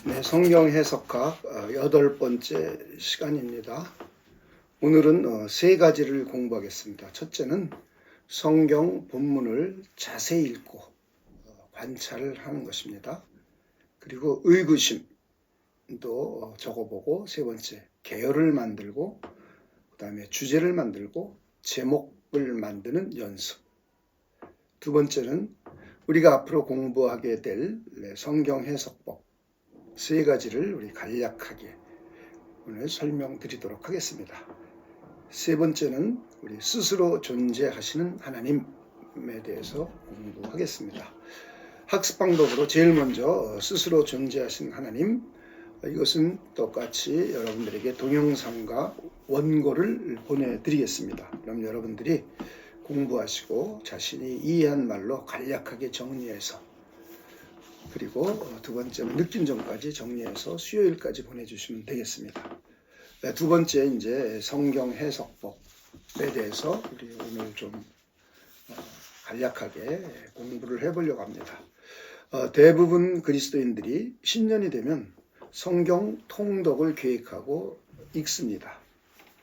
네, 성경 해석학 8번째 시간입니다. 오늘은 세 가지를 공부하겠습니다. 첫째는 성경 본문을 자세히 읽고 관찰을 하는 것입니다. 그리고 의구심도 적어보고, 세 번째 계열을 만들고, 그 다음에 주제를 만들고 제목을 만드는 연습. 두 번째는 우리가 앞으로 공부하게 될 성경 해석법 세 가지를 우리 간략하게 오늘 설명드리도록 하겠습니다. 세 번째는 우리 스스로 존재하시는 하나님에 대해서 공부하겠습니다. 학습 방법으로 제일 먼저 스스로 존재하시는 하나님, 이것은 똑같이 여러분들에게 동영상과 원고를 보내드리겠습니다. 그럼 여러분들이 공부하시고 자신이 이해한 말로 간략하게 정리해서, 그리고 두 번째는 느낀 점까지 정리해서 수요일까지 보내주시면 되겠습니다. 두 번째, 이제 성경 해석법에 대해서 우리 오늘 좀 간략하게 공부를 해보려고 합니다. 대부분 그리스도인들이 신년이 되면 성경 통독을 계획하고 읽습니다.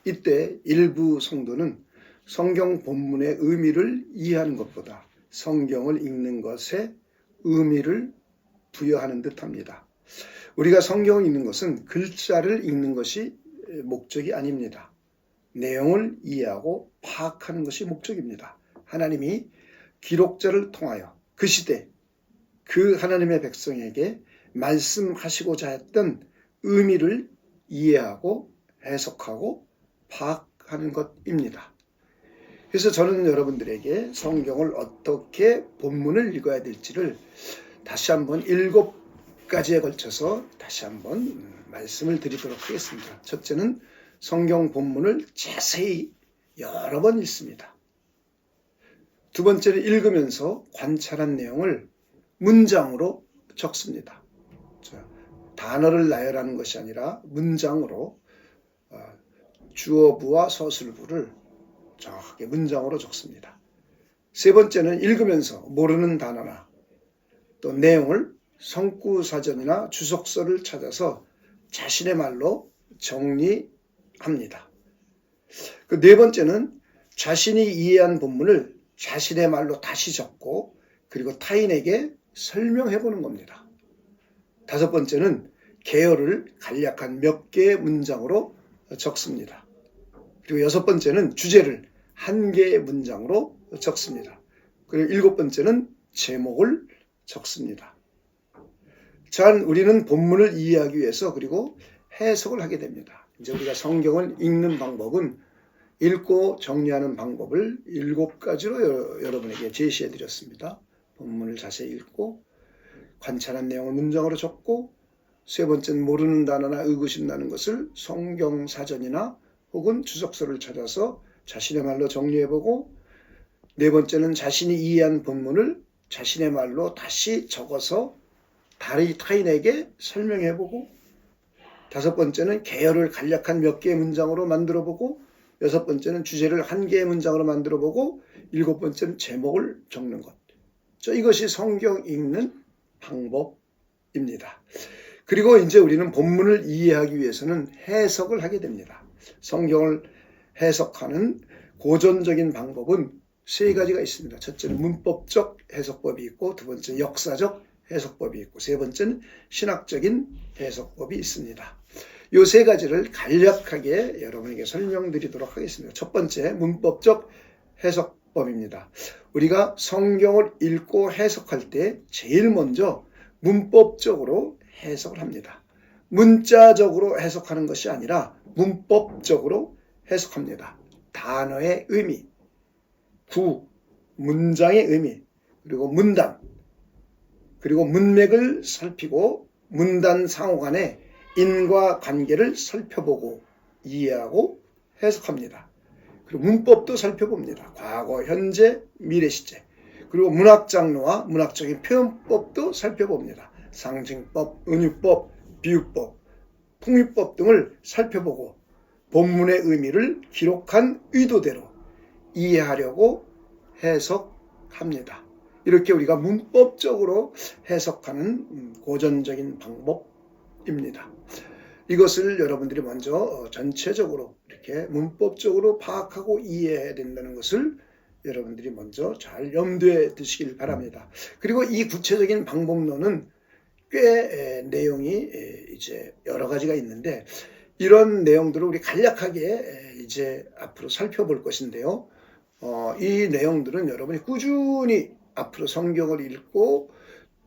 이때 일부 성도는 성경 본문의 의미를 이해하는 것보다 성경을 읽는 것에 의미를 부여하는 듯합니다. 우리가 성경을 읽는 것은 글자를 읽는 것이 목적이 아닙니다. 내용을 이해하고 파악하는 것이 목적입니다. 하나님이 기록자를 통하여 그 시대 그 하나님의 백성에게 말씀하시고자 했던 의미를 이해하고 해석하고 파악하는 것입니다. 그래서 저는 여러분들에게 성경을 어떻게 본문을 읽어야 될지를 다시 한번 7가지에 걸쳐서 다시 한번 말씀을 드리도록 하겠습니다. 첫째는 성경 본문을 자세히 여러 번 읽습니다. 두 번째는 읽으면서 관찰한 내용을 문장으로 적습니다. 단어를 나열하는 것이 아니라 문장으로 주어부와 서술부를 정확하게 문장으로 적습니다. 세 번째는 읽으면서 모르는 단어나 또 내용을 성구사전이나 주석서를 찾아서 자신의 말로 정리합니다. 그 네 번째는 자신이 이해한 본문을 자신의 말로 다시 적고 그리고 타인에게 설명해 보는 겁니다. 다섯 번째는 계열을 간략한 몇 개의 문장으로 적습니다. 그리고 여섯 번째는 주제를 한 개의 문장으로 적습니다. 그리고 일곱 번째는 제목을 적습니다. 자, 우리는 본문을 이해하기 위해서 그리고 해석을 하게 됩니다. 이제 우리가 성경을 읽는 방법은 읽고 정리하는 방법을 7가지로 여러분에게 제시해 드렸습니다. 본문을 자세히 읽고 관찰한 내용을 문장으로 적고, 세 번째는 모르는 단어나 의구심 나는 것을 성경 사전이나 혹은 주석서를 찾아서 자신의 말로 정리해보고, 네 번째는 자신이 이해한 본문을 자신의 말로 다시 적어서 타인에게 설명해보고, 다섯 번째는 계열을 간략한 몇 개의 문장으로 만들어보고, 여섯 번째는 주제를 한 개의 문장으로 만들어보고, 일곱 번째는 제목을 적는 것. 이것이 성경 읽는 방법입니다. 그리고 이제 우리는 본문을 이해하기 위해서는 해석을 하게 됩니다. 성경을 해석하는 고전적인 방법은 세 가지가 있습니다. 첫째는 문법적 해석법이 있고, 두 번째는 역사적 해석법이 있고, 세 번째는 신학적인 해석법이 있습니다. 이 세 가지를 간략하게 여러분에게 설명드리도록 하겠습니다. 첫 번째, 문법적 해석법입니다. 우리가 성경을 읽고 해석할 때 제일 먼저 문법적으로 해석을 합니다. 문자적으로 해석하는 것이 아니라 문법적으로 해석합니다. 단어의 의미, 문장의 의미, 그리고 문단, 그리고 문맥을 살피고 문단 상호 간의 인과관계를 살펴보고 이해하고 해석합니다. 그리고 문법도 살펴봅니다. 과거, 현재, 미래 시제. 그리고 문학 장르와 문학적인 표현법도 살펴봅니다. 상징법, 은유법, 비유법, 풍유법 등을 살펴보고 본문의 의미를 기록한 의도대로 이해하려고 해석합니다. 이렇게 우리가 문법적으로 해석하는 고전적인 방법, 것입니다. 이것을 여러분들이 먼저 전체적으로 이렇게 문법적으로 파악하고 이해해야 된다는 것을 여러분들이 먼저 잘 염두에 두시길 바랍니다. 그리고 이 구체적인 방법론은 꽤 내용이 이제 여러 가지가 있는데 이런 내용들을 우리 간략하게 이제 앞으로 살펴볼 것인데요. 이 내용들은 여러분이 꾸준히 앞으로 성경을 읽고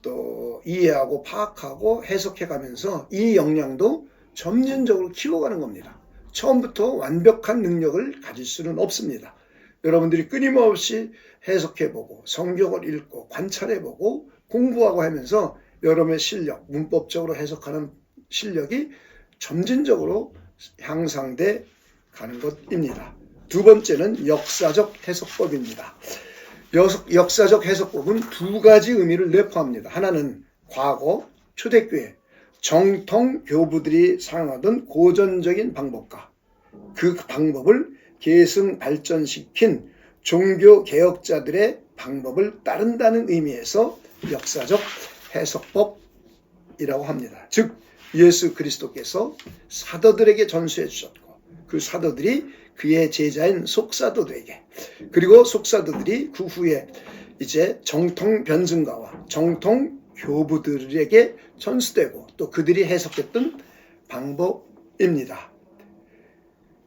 또 이해하고 파악하고 해석해 가면서 이 역량도 점진적으로 키워가는 겁니다. 처음부터 완벽한 능력을 가질 수는 없습니다. 여러분들이 끊임없이 해석해보고 성경을 읽고 관찰해보고 공부하고 하면서 여러분의 실력, 문법적으로 해석하는 실력이 점진적으로 향상돼 가는 것입니다. 두 번째는 역사적 해석법입니다. 역사적 해석법은 두 가지 의미를 내포합니다. 하나는 과거, 초대교회, 정통 교부들이 사용하던 고전적인 방법과 그 방법을 계승 발전시킨 종교 개혁자들의 방법을 따른다는 의미에서 역사적 해석법이라고 합니다. 즉 예수 그리스도께서 사도들에게 전수해 주셨고 그 사도들이 그의 제자인 속사도들에게 그리고 속사도들이 그 후에 이제 정통 변증가와 정통 교부들에게 전수되고 또 그들이 해석했던 방법입니다.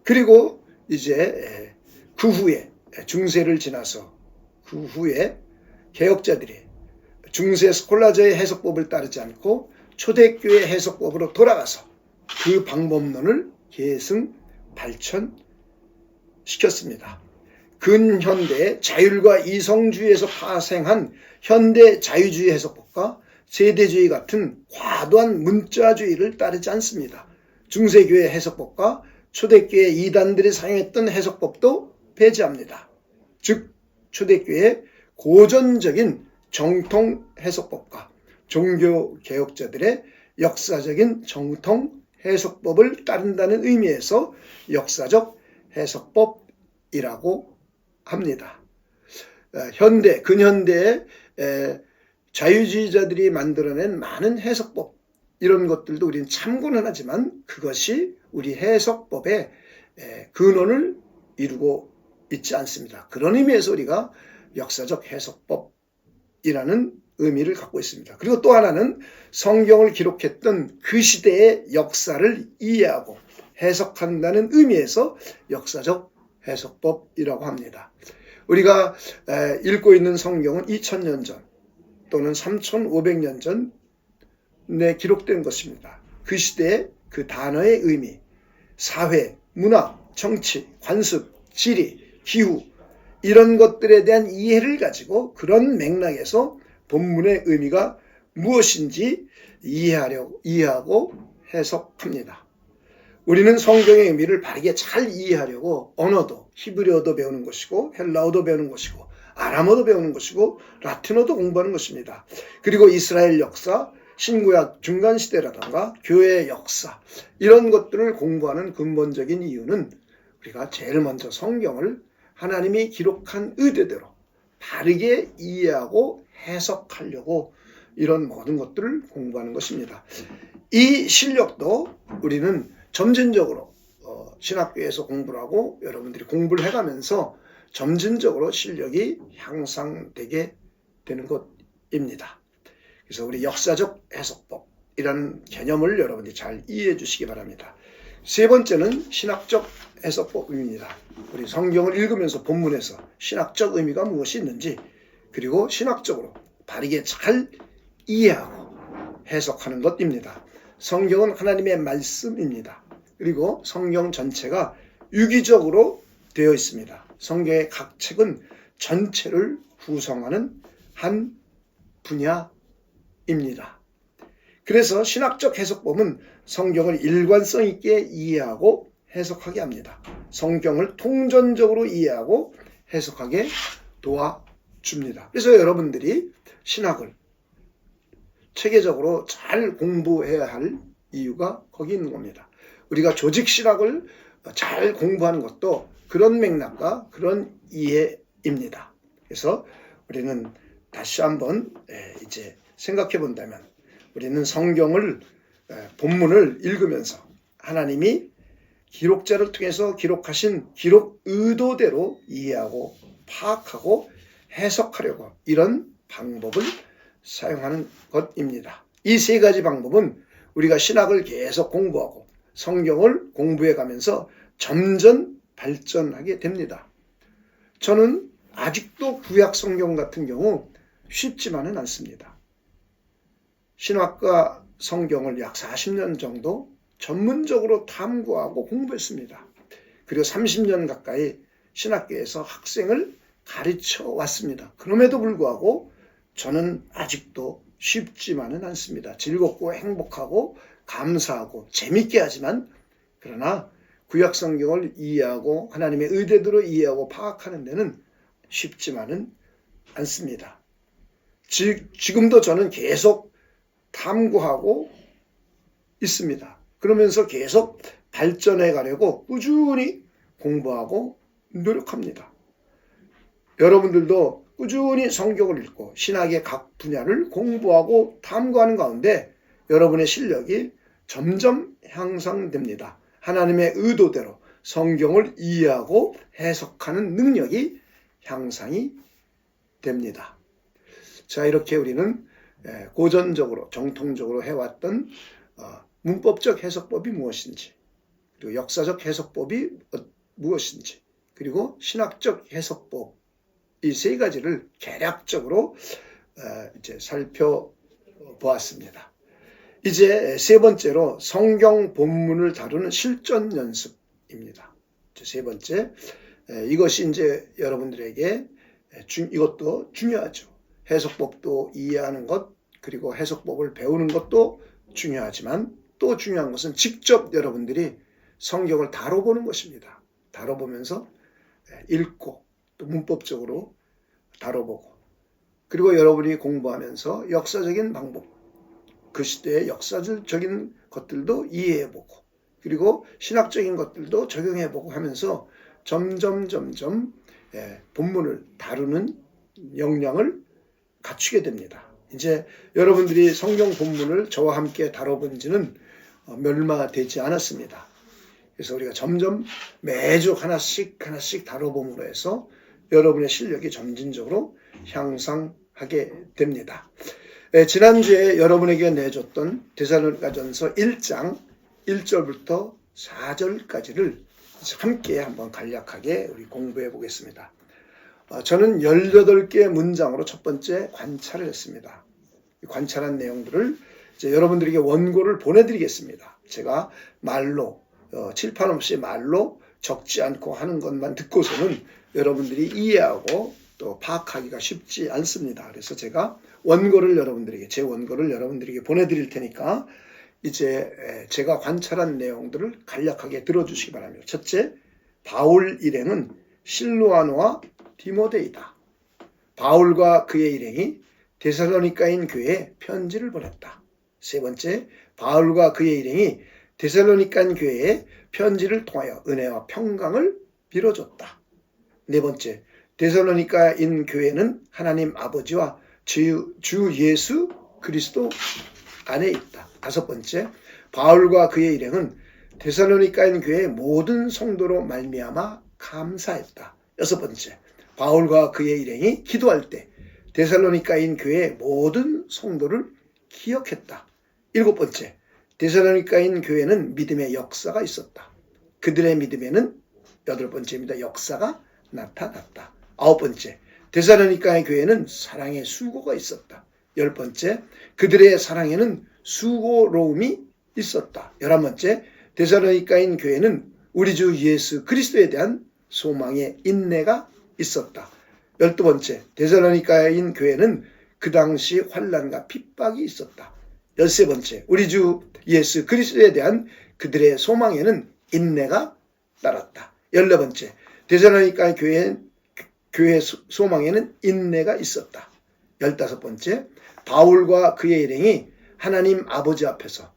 그리고 이제 그 후에 중세를 지나서 그 후에 개혁자들이 중세 스콜라저의 해석법을 따르지 않고 초대교회 해석법으로 돌아가서 그 방법론을 계승 발전시켰습니다. 근현대의 자율과 이성주의에서 파생한 현대 자유주의 해석법과 세대주의 같은 과도한 문자주의를 따르지 않습니다. 중세교회 해석법과 초대교회 이단들이 사용했던 해석법도 배제합니다. 즉 초대교회 고전적인 정통 해석법과 종교개혁자들의 역사적인 정통 해석법을 따른다는 의미에서 역사적 해석법이라고 합니다. 근현대의 자유주의자들이 만들어낸 많은 해석법 이런 것들도 우리는 참고는 하지만 그것이 우리 해석법의 근원을 이루고 있지 않습니다. 그런 의미에서 우리가 역사적 해석법이라는 의미를 갖고 있습니다. 그리고 또 하나는 성경을 기록했던 그 시대의 역사를 이해하고 해석한다는 의미에서 역사적 해석법이라고 합니다. 우리가 읽고 있는 성경은 2000년 전 또는 3500년 전에 기록된 것입니다. 그 시대의 그 단어의 의미, 사회, 문화, 정치, 관습, 지리, 기후 이런 것들에 대한 이해를 가지고 그런 맥락에서 본문의 의미가 무엇인지 이해하고 해석합니다. 우리는 성경의 의미를 바르게 잘 이해하려고 언어도 히브리어도 배우는 것이고 헬라어도 배우는 것이고 아람어도 배우는 것이고 라틴어도 공부하는 것입니다. 그리고 이스라엘 역사, 신구약 중간시대라든가 교회의 역사 이런 것들을 공부하는 근본적인 이유는 우리가 제일 먼저 성경을 하나님이 기록한 의도대로 바르게 이해하고 해석하려고 이런 모든 것들을 공부하는 것입니다. 이 실력도 우리는 점진적으로 신학교에서 공부를 하고 여러분들이 공부를 해가면서 점진적으로 실력이 향상되게 되는 것입니다. 그래서 우리 역사적 해석법이라는 개념을 여러분들이 잘 이해해 주시기 바랍니다. 세 번째는 신학적 해석법입니다. 우리 성경을 읽으면서 본문에서 신학적 의미가 무엇이 있는지 그리고 신학적으로 바르게 잘 이해하고 해석하는 것입니다. 성경은 하나님의 말씀입니다. 그리고 성경 전체가 유기적으로 되어 있습니다. 성경의 각 책은 전체를 구성하는 한 분야입니다. 그래서 신학적 해석법은 성경을 일관성 있게 이해하고 해석하게 합니다. 성경을 통전적으로 이해하고 해석하게 도와줍니다. 그래서 여러분들이 신학을 체계적으로 잘 공부해야 할 이유가 거기 있는 겁니다. 우리가 조직신학을 잘 공부하는 것도 그런 맥락과 그런 이해입니다. 그래서 우리는 다시 한번 이제 생각해 본다면 우리는 성경을 본문을 읽으면서 하나님이 기록자를 통해서 기록하신 기록 의도대로 이해하고 파악하고 해석하려고 이런 방법을 사용하는 것입니다. 이 세 가지 방법은 우리가 신학을 계속 공부하고 성경을 공부해 가면서 점점 발전하게 됩니다. 저는 아직도 구약 성경 같은 경우 쉽지만은 않습니다. 신학과 성경을 약 40년 정도 전문적으로 탐구하고 공부했습니다. 그리고 30년 가까이 신학교에서 학생을 가르쳐 왔습니다. 그럼에도 불구하고 저는 아직도 쉽지만은 않습니다. 즐겁고 행복하고 감사하고 재밌게 하지만 그러나 구약 성경을 이해하고 하나님의 의도대로 이해하고 파악하는 데는 쉽지만은 않습니다. 지금도 저는 계속 탐구하고 있습니다. 그러면서 계속 발전해 가려고 꾸준히 공부하고 노력합니다. 여러분들도 꾸준히 성경을 읽고 신학의 각 분야를 공부하고 탐구하는 가운데 여러분의 실력이 점점 향상됩니다. 하나님의 의도대로 성경을 이해하고 해석하는 능력이 향상이 됩니다. 자, 이렇게 우리는 고전적으로 정통적으로 해왔던 문법적 해석법이 무엇인지, 그리고 역사적 해석법이 무엇인지, 그리고 신학적 해석법 이 세 가지를 개략적으로 이제 살펴보았습니다. 이제 세 번째로 성경 본문을 다루는 실전 연습입니다. 세 번째, 이것이 이제 여러분들에게 이것도 중요하죠. 해석법도 이해하는 것, 그리고 해석법을 배우는 것도 중요하지만 또 중요한 것은 직접 여러분들이 성경을 다뤄보는 것입니다. 다뤄보면서 읽고 또 문법적으로 다뤄보고, 그리고 여러분이 공부하면서 역사적인 방법, 그 시대의 역사적인 것들도 이해해보고, 그리고 신학적인 것들도 적용해보고 하면서 점점 본문을 다루는 역량을 갖추게 됩니다. 이제 여러분들이 성경 본문을 저와 함께 다뤄본 지는 얼마 되지 않았습니다. 그래서 우리가 점점 매주 하나씩 다뤄봄으로 해서 여러분의 실력이 점진적으로 향상하게 됩니다. 지난주에 여러분에게 내줬던 데살로니가전서 1장 1절부터 4절까지를 함께 한번 간략하게 우리 공부해 보겠습니다. 저는 18개의 문장으로 첫 번째 관찰을 했습니다. 관찰한 내용들을 이제 여러분들에게 원고를 보내드리겠습니다. 제가 말로 칠판 없이 말로 적지 않고 하는 것만 듣고서는 여러분들이 이해하고 또 파악하기가 쉽지 않습니다. 그래서 제가 제 원고를 여러분들에게 보내드릴 테니까 이제 제가 관찰한 내용들을 간략하게 들어주시기 바랍니다. 첫째, 바울 일행은 실로아노와 디모데이다. 바울과 그의 일행이 데살로니가인 교회에 편지를 보냈다. 세 번째, 바울과 그의 일행이 데살로니가인 교회에 편지를 통하여 은혜와 평강을 빌어줬다. 네 번째, 데살로니가인 교회는 하나님 아버지와 주 예수 그리스도 안에 있다. 다섯 번째, 바울과 그의 일행은 데살로니가인 교회의 모든 성도로 말미암아 감사했다. 여섯 번째, 바울과 그의 일행이 기도할 때 데살로니가인 교회의 모든 성도를 기억했다. 일곱 번째, 데살로니가인 교회는 믿음의 역사가 있었다. 그들의 믿음에는 여덟 번째입니다. 역사가 나타났다. 아홉 번째, 데살로니가의 교회는 사랑의 수고가 있었다. 열 번째, 그들의 사랑에는 수고로움이 있었다. 11번째, 데살로니가인 교회는 우리 주 예수 그리스도에 대한 소망의 인내가 있었다. 12번째, 데살로니가인 교회는 그 당시 환난과 핍박이 있었다. 13번째, 우리 주 예수 그리스도에 대한 그들의 소망에는 인내가 따랐다. 14번째, 데살로니가 교회 소망에는 인내가 있었다. 15번째, 바울과 그의 일행이 하나님 아버지 앞에서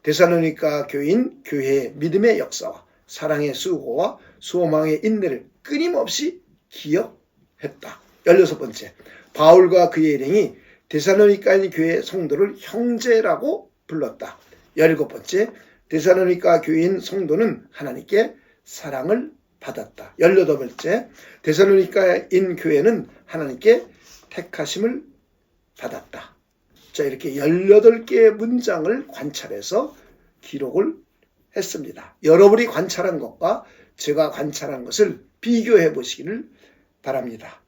데살로니가 교인 교회의 믿음의 역사와 사랑의 수고와 소망의 인내를 끊임없이 기억했다. 16번째, 바울과 그의 일행이 데살로니가인 교회 성도를 형제라고 불렀다. 17번째, 데살로니가 교회인 성도는 하나님께 사랑을 받았다. 18번째, 데살로니가인 교회는 하나님께 택하심을 받았다. 자, 이렇게 18개의 문장을 관찰해서 기록을 했습니다. 여러분이 관찰한 것과 제가 관찰한 것을 비교해 보시기를 바랍니다.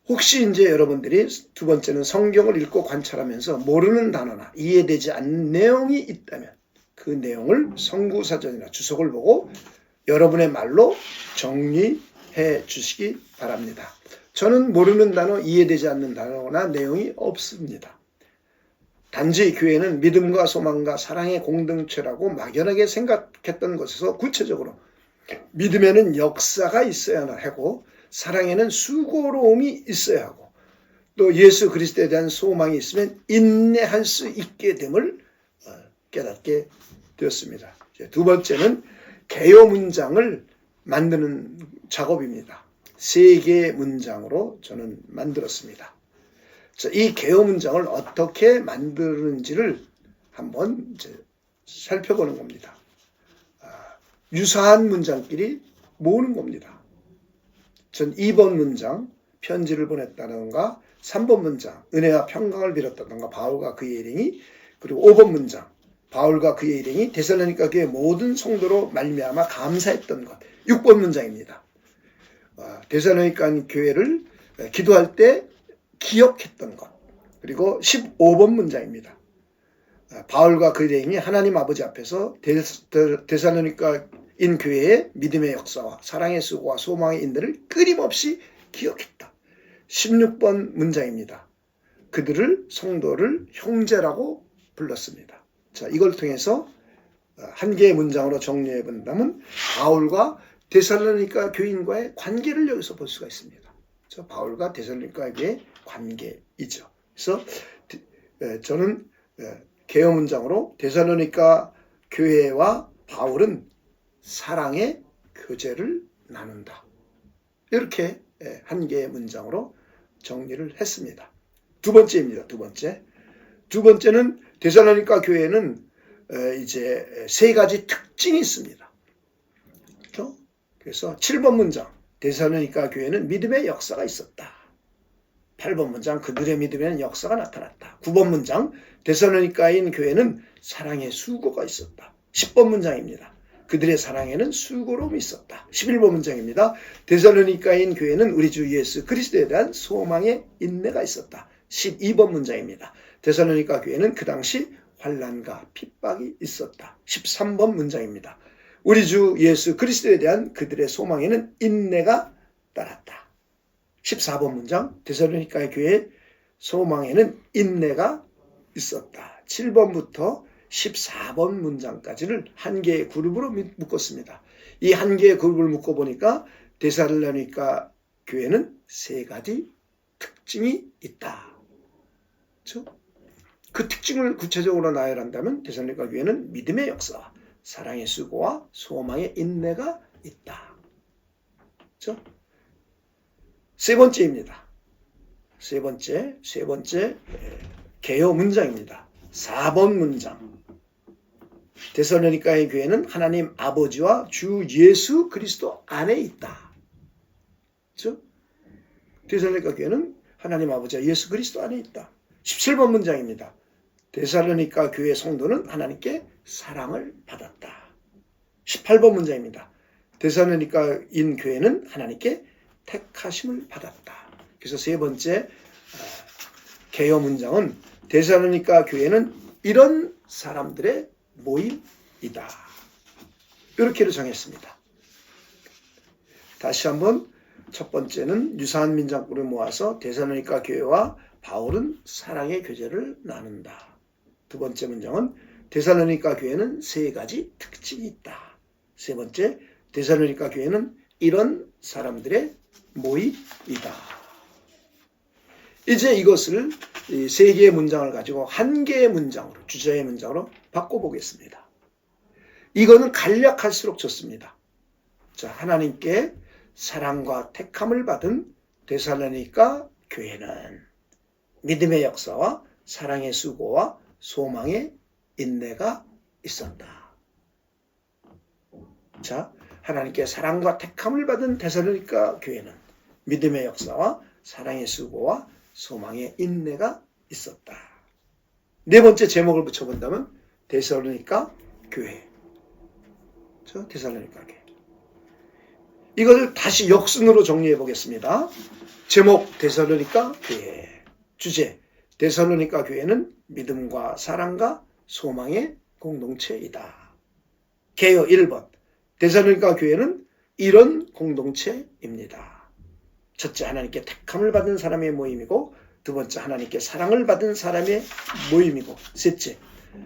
혹시 이제 여러분들이 두 번째는 성경을 읽고 관찰하면서 모르는 단어나 이해되지 않는 내용이 있다면 그 내용을 성구사전이나 주석을 보고 여러분의 말로 정리해 주시기 바랍니다. 저는 모르는 단어, 이해되지 않는 단어나 내용이 없습니다. 단지 교회는 믿음과 소망과 사랑의 공동체라고 막연하게 생각했던 것에서 구체적으로 믿음에는 역사가 있어야 하고 사랑에는 수고로움이 있어야 하고 또 예수 그리스도에 대한 소망이 있으면 인내할 수 있게 됨을 깨닫게 되었습니다. 두 번째는 개요 문장을 만드는 작업입니다. 3개의 문장으로 저는 만들었습니다. 이 개요 문장을 어떻게 만드는지를 한번 이제 살펴보는 겁니다. 유사한 문장끼리 모으는 겁니다. 전 2번 문장, 편지를 보냈다던가 3번 문장, 은혜와 평강을 빌었다던가 바울과 그의 일행이, 그리고 5번 문장, 바울과 그의 일행이 데살로니가 교회 모든 성도로 말미암아 감사했던 것. 6번 문장입니다. 데살로니가 교회를 기도할 때 기억했던 것. 그리고 15번 문장입니다. 바울과 그의 일행이 하나님 아버지 앞에서 데살로니가인 교회의 믿음의 역사와 사랑의 수고와 소망의 인내를 끊임없이 기억했다. 16번 문장입니다. 그들을 성도를 형제라고 불렀습니다. 자, 이걸 통해서 한 개의 문장으로 정리해 본다면 바울과 데살로니가 교인과의 관계를 여기서 볼 수가 있습니다. 저 바울과 데살로니가 교회의 관계이죠. 그래서 저는 개요 문장으로 데살로니가 교회와 바울은 사랑의 교제를 나눈다. 이렇게 한 개의 문장으로 정리를 했습니다. 두 번째입니다. 두 번째는 데살로니가 교회는 이제 3가지 특징이 있습니다. 그렇죠? 그래서 7번 문장, 데살로니가 교회는 믿음의 역사가 있었다. 8번 문장, 그들의 믿음에는 역사가 나타났다. 9번 문장, 데살로니가인 교회는 사랑의 수고가 있었다. 10번 문장입니다. 그들의 사랑에는 수고로움이 있었다. 11번 문장입니다. 데살로니가인 교회는 우리 주 예수 그리스도에 대한 소망의 인내가 있었다. 12번 문장입니다. 데살로니가 교회는 그 당시 환난과 핍박이 있었다. 13번 문장입니다. 우리 주 예수 그리스도에 대한 그들의 소망에는 인내가 따랐다. 14번 문장, 데살로니가 교회의 소망에는 인내가 있었다. 7번부터 14번 문장까지를 한 개의 그룹으로 묶었습니다. 이 한 개의 그룹을 묶어보니까 데살로니가 교회는 3가지 특징이 있다. 그렇죠? 그 특징을 구체적으로 나열한다면 데살로니가 교회는 믿음의 역사와 사랑의 수고와 소망의 인내가 있다. 그렇죠? 세 번째입니다. 세 번째 개요 문장입니다. 4번 문장. 데살로니가의 교회는 하나님 아버지와 주 예수 그리스도 안에 있다. 그렇죠? 데살로니가 교회는 하나님 아버지와 예수 그리스도 안에 있다. 17번 문장입니다. 데살로니가 교회 성도는 하나님께 사랑을 받았다. 18번 문장입니다. 데살로니가인 교회는 하나님께 택하심을 받았다. 그래서 세 번째 개요 문장은 데살로니가 교회는 이런 사람들의 모임이다. 이렇게로 정했습니다. 다시 한번 첫 번째는 유사한 문장구를 모아서 데살로니가 교회와 바울은 사랑의 교제를 나눈다. 두 번째 문장은 데살로니가 교회는 3가지 특징이 있다. 세 번째, 데살로니가 교회는 이런 사람들의 모임이다. 이제 이것을 3개의 문장을 가지고 한 개의 문장으로, 주제의 문장으로 바꿔보겠습니다. 이거는 간략할수록 좋습니다. 자, 하나님께 사랑과 택함을 받은 데살로니가 교회는 믿음의 역사와 사랑의 수고와 소망의 인내가 있었다. 자, 하나님께 사랑과 택함을 받은 데살로니가 교회는 믿음의 역사와 사랑의 수고와 소망의 인내가 있었다. 네 번째 제목을 붙여본다면 데살로니가 교회. 데살로니가 교회. 이것을 다시 역순으로 정리해 보겠습니다. 제목 데살로니가 교회. 주제 데살로니가 교회는 믿음과 사랑과 소망의 공동체이다. 개요 1번. 데살로니가 교회는 이런 공동체입니다. 첫째, 하나님께 택함을 받은 사람의 모임이고, 두 번째, 하나님께 사랑을 받은 사람의 모임이고, 셋째,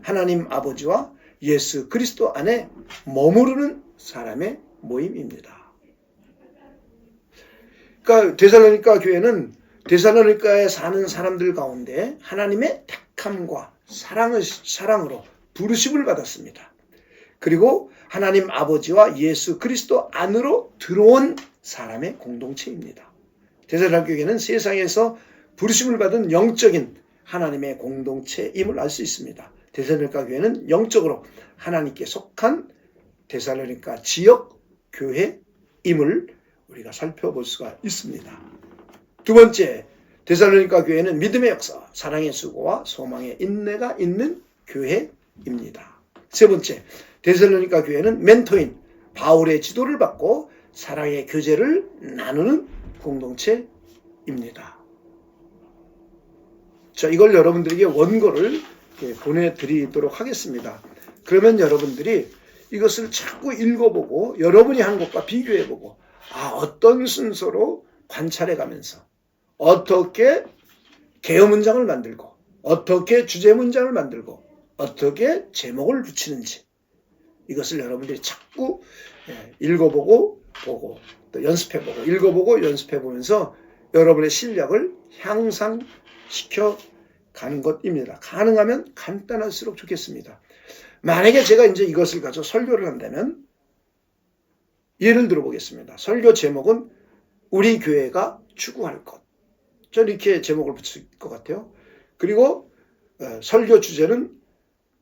하나님 아버지와 예수 그리스도 안에 머무르는 사람의 모임입니다. 그러니까 데살로니가 교회는 데살로니가에 사는 사람들 가운데 하나님의 택함과 사랑으로 부르심을 받았습니다. 그리고 하나님 아버지와 예수 그리스도 안으로 들어온 사람의 공동체입니다. 데살로니가 교회는 세상에서 부르심을 받은 영적인 하나님의 공동체임을 알 수 있습니다. 데살로니가 교회는 영적으로 하나님께 속한 데살로니가 지역 교회임을 우리가 살펴볼 수가 있습니다. 두 번째, 데살로니가 교회는 믿음의 역사, 사랑의 수고와 소망의 인내가 있는 교회입니다. 세 번째, 데살로니가 교회는 멘토인 바울의 지도를 받고 사랑의 교제를 나누는 공동체입니다. 자, 이걸 여러분들에게 원고를 보내드리도록 하겠습니다. 그러면 여러분들이 이것을 자꾸 읽어보고 여러분이 한 것과 비교해보고 어떤 순서로 관찰해가면서 어떻게 개요 문장을 만들고 어떻게 주제 문장을 만들고 어떻게 제목을 붙이는지 이것을 여러분들이 자꾸 읽어보고 보고 또 연습해보고 읽어보고 연습해보면서 여러분의 실력을 향상시켜 가는 것입니다. 가능하면 간단할수록 좋겠습니다. 만약에 제가 이제 이것을 가지고 설교를 한다면 예를 들어보겠습니다. 설교 제목은 우리 교회가 추구할 것. 저는 이렇게 제목을 붙일 것 같아요. 그리고 설교 주제는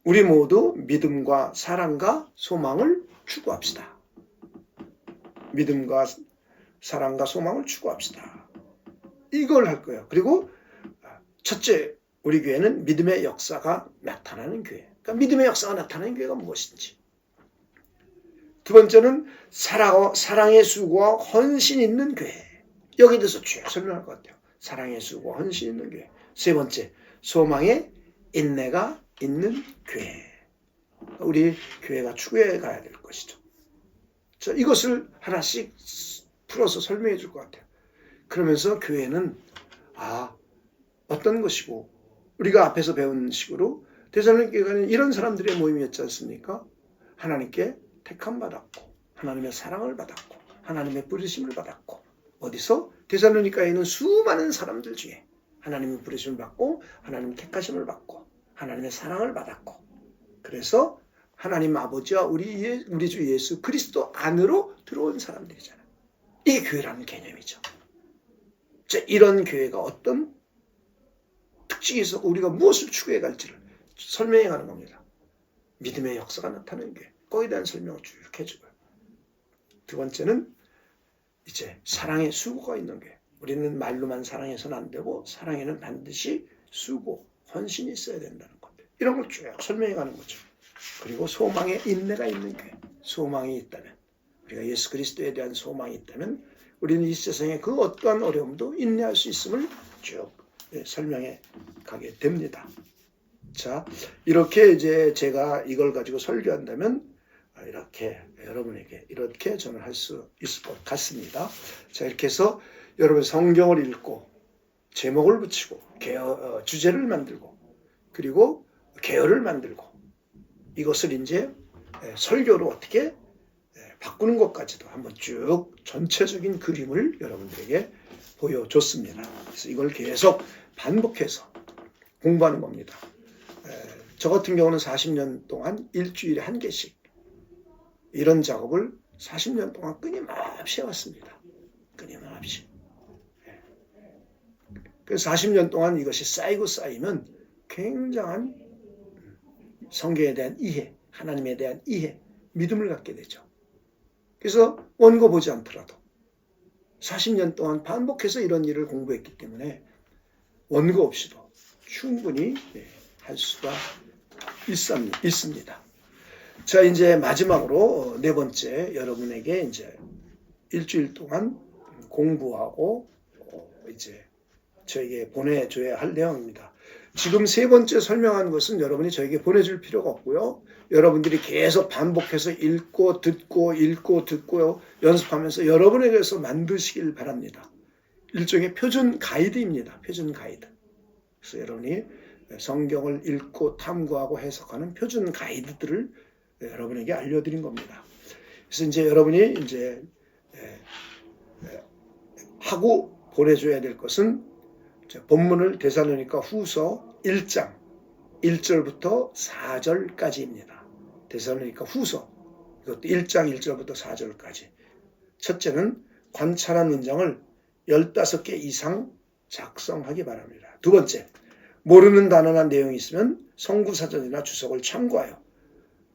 우리 모두 믿음과 사랑과 소망을 추구합시다. 믿음과 사랑과 소망을 추구합시다. 이걸 할 거예요. 그리고 첫째, 우리 교회는 믿음의 역사가 나타나는 교회. 그러니까 믿음의 역사가 나타나는 교회가 무엇인지. 두 번째는 사랑의 수고와 헌신 있는 교회. 여기에 대해서 쭉 설명할 것 같아요. 사랑의 수고와 헌신 있는 교회. 세 번째, 소망의 인내가 있는 교회. 우리 교회가 추구해 가야 될 것이죠. 자, 이것을 하나씩 풀어서 설명해 줄 것 같아요. 그러면서 교회는 어떤 것이고 우리가 앞에서 배운 식으로 데살로니가 교회는 이런 사람들의 모임이었지 않습니까? 하나님께 택함 받았고 하나님의 사랑을 받았고 하나님의 부르심을 받았고 어디서? 데살로니가에 있는 수많은 사람들 중에 하나님의 부르심을 받고 하나님의 택하심을 받고 하나님의 사랑을 받았고 그래서 하나님 아버지와 우리 주 예수 그리스도 안으로 들어온 사람들이잖아요. 이게 교회라는 개념이죠. 자, 이런 교회가 어떤 특징이 있었고 우리가 무엇을 추구해 갈지를 설명해 가는 겁니다. 믿음의 역사가 나타나는 교회. 거기에 대한 설명을 쭉 해주고요. 두 번째는 이제 사랑의 수고가 있는 교회. 우리는 말로만 사랑해서는 안 되고 사랑에는 반드시 수고, 헌신이 있어야 된다는 것. 이런 걸 쭉 설명해 가는 거죠. 그리고 소망의 인내가 있는 교회. 소망이 있다면 우리가 예수 그리스도에 대한 소망이 있다면 우리는 이 세상의 그 어떠한 어려움도 인내할 수 있음을 쭉 설명해 가게 됩니다. 자, 이렇게 이제 제가 이걸 가지고 설교한다면 이렇게 여러분에게 이렇게 저는 할 수 있을 것 같습니다. 자, 이렇게 해서 여러분 성경을 읽고 제목을 붙이고 주제를 만들고 그리고 계열을 만들고 이것을 이제 설교로 어떻게 바꾸는 것까지도 한번 쭉 전체적인 그림을 여러분들에게 보여줬습니다. 그래서 이걸 계속 반복해서 공부하는 겁니다. 저 같은 경우는 40년 동안 일주일에 한 개씩 이런 작업을 40년 동안 끊임없이 해왔습니다. 끊임없이. 그래서 40년 동안 이것이 쌓이고 쌓이면 굉장한 성경에 대한 이해, 하나님에 대한 이해, 믿음을 갖게 되죠. 그래서 원고 보지 않더라도 40년 동안 반복해서 이런 일을 공부했기 때문에 원고 없이도 충분히 할 수가 있습니다. 자, 이제 마지막으로 네 번째, 여러분에게 이제 일주일 동안 공부하고 이제 저에게 보내줘야 할 내용입니다. 지금 세 번째 설명한 것은 여러분이 저에게 보내줄 필요가 없고요. 여러분들이 계속 반복해서 읽고 듣고 연습하면서 여러분에게서 만드시길 바랍니다. 일종의 표준 가이드입니다. 표준 가이드. 그래서 여러분이 성경을 읽고 탐구하고 해석하는 표준 가이드들을 여러분에게 알려드린 겁니다. 그래서 이제 여러분이 이제 하고 보내줘야 될 것은 본문을 데살로니가 후서 1장 1절부터 4절까지입니다. 데살로니가 후서 이것도 1장 1절부터 4절까지. 첫째는 관찰한 문장을 15개 이상 작성하기 바랍니다. 두 번째, 모르는 단어나 내용이 있으면 성구사전이나 주석을 참고하여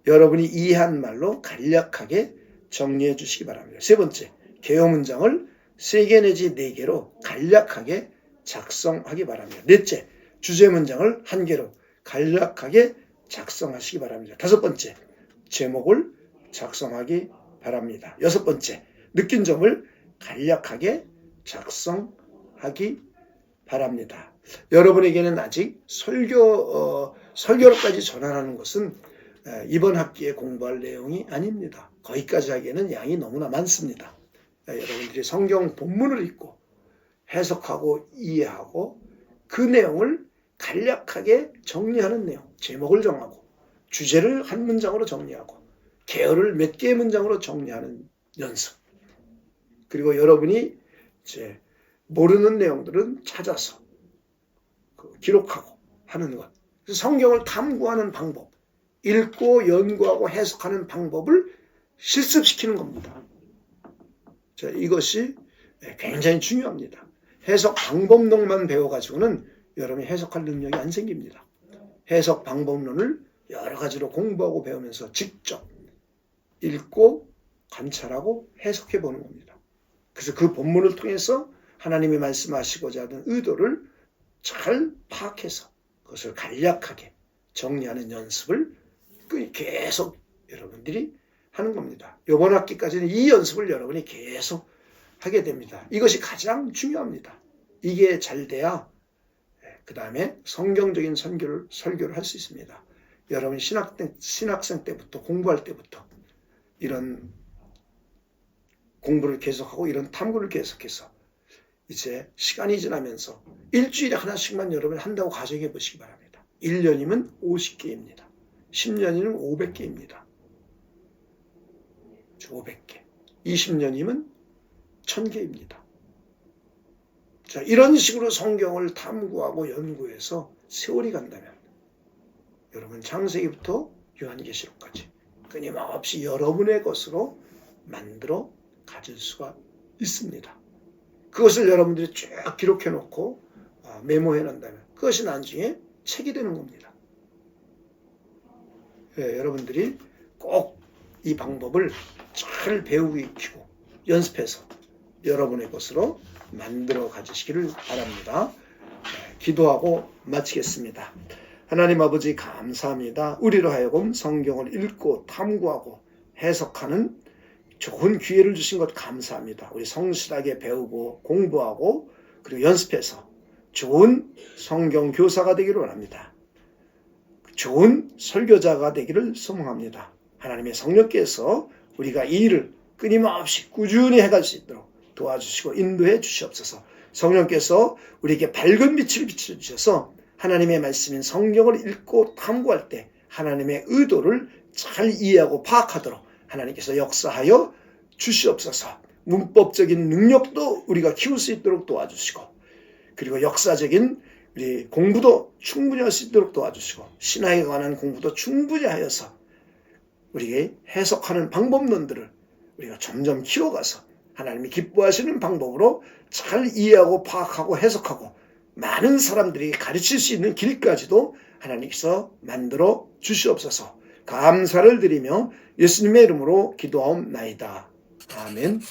여러분이 이해한 말로 간략하게 정리해 주시기 바랍니다. 세 번째, 개요 문장을 3개 내지 4개로 간략하게 작성하기 바랍니다. 넷째, 주제 문장을 1개로 간략하게 작성하시기 바랍니다. 다섯 번째, 제목을 작성하기 바랍니다. 여섯 번째, 느낀 점을 간략하게 작성하기 바랍니다. 여러분에게는 아직 설교로까지 전환하는 것은 이번 학기에 공부할 내용이 아닙니다. 거기까지 하기에는 양이 너무나 많습니다. 여러분들이 성경 본문을 읽고 해석하고 이해하고 그 내용을 간략하게 정리하는 내용, 제목을 정하고 주제를 한 문장으로 정리하고 계열을 몇 개의 문장으로 정리하는 연습. 그리고 여러분이 이제 모르는 내용들은 찾아서 기록하고 하는 것. 성경을 탐구하는 방법, 읽고 연구하고 해석하는 방법을 실습시키는 겁니다. 자, 이것이 굉장히 중요합니다. 해석 방법론만 배워가지고는 여러분이 해석할 능력이 안 생깁니다. 해석 방법론을 여러 가지로 공부하고 배우면서 직접 읽고 관찰하고 해석해 보는 겁니다. 그래서 그 본문을 통해서 하나님이 말씀하시고자 하는 의도를 잘 파악해서 그것을 간략하게 정리하는 연습을 계속 여러분들이 하는 겁니다. 이번 학기까지는 이 연습을 여러분이 계속 하게 됩니다. 이것이 가장 중요합니다. 이게 잘 돼야 그 다음에 성경적인 설교를 할 수 있습니다. 여러분 신학생 때부터 공부할 때부터 이런 공부를 계속하고 이런 탐구를 계속해서 이제 시간이 지나면서 일주일에 하나씩만 여러분 한다고 가정해 보시기 바랍니다. 1년이면 50개입니다. 10년이면 500개입니다. 500개. 20년이면 1000개입니다. 자, 이런 식으로 성경을 탐구하고 연구해서 세월이 간다면 여러분 창세기부터 요한계시록까지 끊임없이 여러분의 것으로 만들어 가질 수가 있습니다. 그것을 여러분들이 쭉 기록해 놓고 메모해 놓는다면 그것이 나중에 책이 되는 겁니다. 여러분들이 꼭 이 방법을 잘 배우고 익히고 연습해서 여러분의 것으로 만들어 가지시기를 바랍니다. 기도하고 마치겠습니다. 하나님 아버지 감사합니다. 우리로 하여금 성경을 읽고 탐구하고 해석하는 좋은 기회를 주신 것 감사합니다. 우리 성실하게 배우고 공부하고 그리고 연습해서 좋은 성경 교사가 되기를 원합니다. 좋은 설교자가 되기를 소망합니다. 하나님의 성령께서 우리가 이 일을 끊임없이 꾸준히 해갈 수 있도록 도와주시고 인도해 주시옵소서. 성령께서 우리에게 밝은 빛을 비춰주셔서 하나님의 말씀인 성경을 읽고 탐구할 때 하나님의 의도를 잘 이해하고 파악하도록 하나님께서 역사하여 주시옵소서. 문법적인 능력도 우리가 키울 수 있도록 도와주시고 그리고 역사적인 우리 공부도 충분히 할 수 있도록 도와주시고 신학에 관한 공부도 충분히 하여서 우리에게 해석하는 방법론들을 우리가 점점 키워가서 하나님이 기뻐하시는 방법으로 잘 이해하고 파악하고 해석하고 많은 사람들이 가르칠 수 있는 길까지도 하나님께서 만들어 주시옵소서. 감사를 드리며 예수님의 이름으로 기도하옵나이다. 아멘.